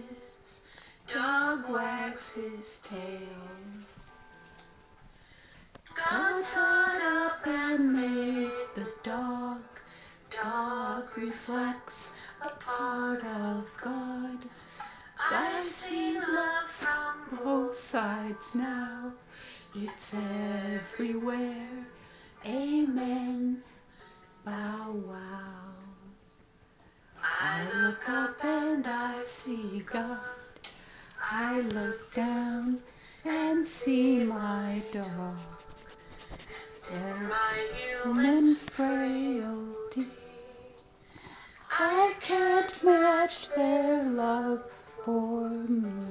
kisses, dog wags his tail. God got up and made the dog. Dog reflects a part of God. I've seen love from both sides now. It's everywhere. Amen. Bow wow. I look up and I see God. I look down and see my dog. And my human frailty. I can't match their love for me.